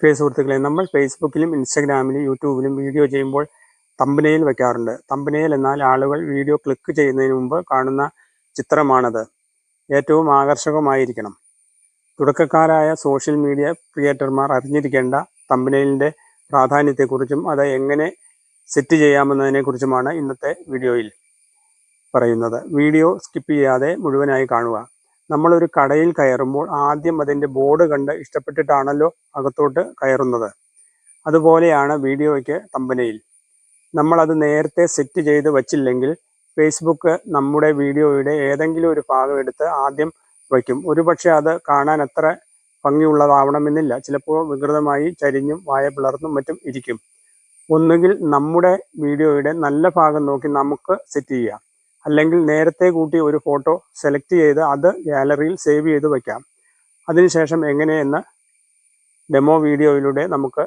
പ്രിയ സുഹൃത്തുക്കളെ, നമ്മൾ ഫേസ്ബുക്കിലും ഇൻസ്റ്റഗ്രാമിലും യൂട്യൂബിലും വീഡിയോ ചെയ്യുമ്പോൾ തമ്പനെയിൽ വയ്ക്കാറുണ്ട്. തമ്പനെയിൽ എന്നാൽ ആളുകൾ വീഡിയോ ക്ലിക്ക് ചെയ്യുന്നതിന് മുമ്പ് കാണുന്ന ചിത്രമാണത്. ഏറ്റവും ആകർഷകമായിരിക്കണം. തുടക്കക്കാരായ സോഷ്യൽ മീഡിയ ക്രിയേറ്റർമാർ അറിഞ്ഞിരിക്കേണ്ട തമ്പനെയിലിൻ്റെ പ്രാധാന്യത്തെക്കുറിച്ചും അത് എങ്ങനെ സെറ്റ് ചെയ്യാമെന്നതിനെക്കുറിച്ചുമാണ് ഇന്നത്തെ വീഡിയോയിൽ പറയുന്നത്. വീഡിയോ സ്കിപ്പ് ചെയ്യാതെ മുഴുവനായി കാണുക. നമ്മളൊരു കടയിൽ കയറുമ്പോൾ ആദ്യം അതിൻ്റെ ബോർഡ് കണ്ട് ഇഷ്ടപ്പെട്ടിട്ടാണല്ലോ അകത്തോട്ട് കയറുന്നത്. അതുപോലെയാണ് വീഡിയോയ്ക്ക് തമ്പനെയിൽ. നമ്മളത് നേരത്തെ സെറ്റ് ചെയ്ത് വച്ചില്ലെങ്കിൽ ഫേസ്ബുക്ക് നമ്മുടെ വീഡിയോയുടെ ഏതെങ്കിലും ഒരു ഭാഗം എടുത്ത് ആദ്യം വയ്ക്കും. ഒരുപക്ഷെ അത് കാണാൻ അത്ര ഭംഗിയുള്ളതാവണമെന്നില്ല. ചിലപ്പോൾ വികൃതമായി ചരിഞ്ഞും വായ പിളർന്നും മറ്റും ഇരിക്കും. ഒന്നുകിൽ നമ്മുടെ വീഡിയോയുടെ നല്ല ഭാഗം നോക്കി നമുക്ക് സെറ്റ് ചെയ്യാം. അല്ലെങ്കിൽ നേരത്തെ കൂട്ടി ഒരു ഫോട്ടോ സെലക്ട് ചെയ്ത് അത് ഗാലറിയിൽ സേവ് ചെയ്ത് വയ്ക്കാം. അതിനുശേഷം എങ്ങനെയെന്ന് ഡെമോ വീഡിയോയിലൂടെ നമുക്ക്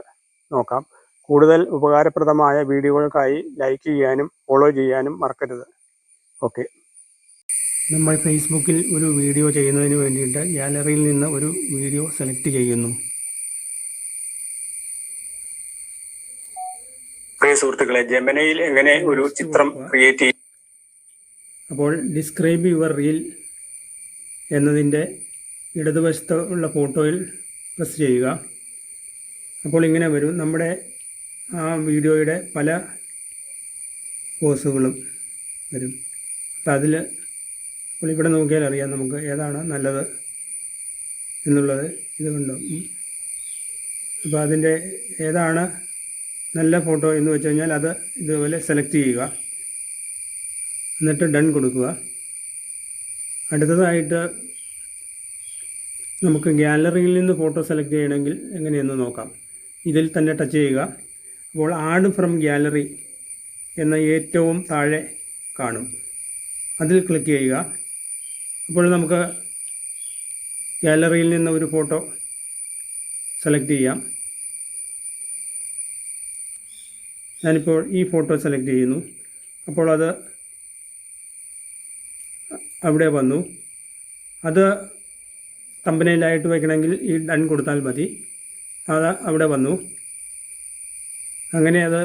നോക്കാം. കൂടുതൽ ഉപകാരപ്രദമായ വീഡിയോകൾക്കായി ലൈക്ക് ചെയ്യാനും ഫോളോ ചെയ്യാനും മറക്കരുത്. ഓക്കെ, നമ്മൾ ഫേസ്ബുക്കിൽ ഒരു വീഡിയോ ചെയ്യുന്നതിന് വേണ്ടിയിട്ട് ഗാലറിയിൽ നിന്ന് ഒരു വീഡിയോ സെലക്ട് ചെയ്യുന്നു. പ്രിയ സുഹൃത്തുക്കളെ, ജെമിനിയിൽ എങ്ങനെ ഒരു ചിത്രം ക്രിയേറ്റ് ചെയ്യും? അപ്പോൾ ഡിസ്ക്രൈബ് യുവർ റീൽ എന്നതിൻ്റെ ഇടതുവശത്ത് ഉള്ള ഫോട്ടോയിൽ പ്രസ് ചെയ്യുക. അപ്പോൾ ഇങ്ങനെ വരും. നമ്മുടെ ആ വീഡിയോയുടെ പല പോസുകളും വരും. അപ്പം അപ്പോൾ ഇവിടെ നോക്കിയാൽ അറിയാം നമുക്ക് ഏതാണ് നല്ലത് എന്നുള്ളത്. ഇത് കണ്ടോ? അപ്പോൾ അതിൻ്റെ ഏതാണ് നല്ല ഫോട്ടോ എന്ന് വെച്ച് കഴിഞ്ഞാൽ അത് ഇതുപോലെ സെലക്ട് ചെയ്യുക. എന്നിട്ട് ഡൺ കൊടുക്കുക. അടുത്തതായിട്ട് നമുക്ക് ഗാലറിയിൽ നിന്ന് ഫോട്ടോ സെലക്ട് ചെയ്യണമെങ്കിൽ എങ്ങനെയെന്ന് നോക്കാം. ഇതിൽ തന്നെ ടച്ച് ചെയ്യുക. അപ്പോൾ ആഡ് ഫ്രം ഗാലറി എന്ന ഏറ്റവും താഴെ കാണും. അതിൽ ക്ലിക്ക് ചെയ്യുക. അപ്പോൾ നമുക്ക് ഗാലറിയിൽ നിന്ന് ഒരു ഫോട്ടോ സെലക്ട് ചെയ്യാം. ഞാനിപ്പോൾ ഈ ഫോട്ടോ സെലക്ട് ചെയ്യുന്നു. അപ്പോൾ അത് അവിടെ വന്നു. അത് തമ്പനെയിലായിട്ട് വയ്ക്കണമെങ്കിൽ ഈ ഡൺ കൊടുത്താൽ മതി. അത് അവിടെ വന്നു. അങ്ങനെ അത്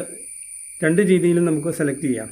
രണ്ട് രീതിയിലും നമുക്ക് സെലക്ട് ചെയ്യാം.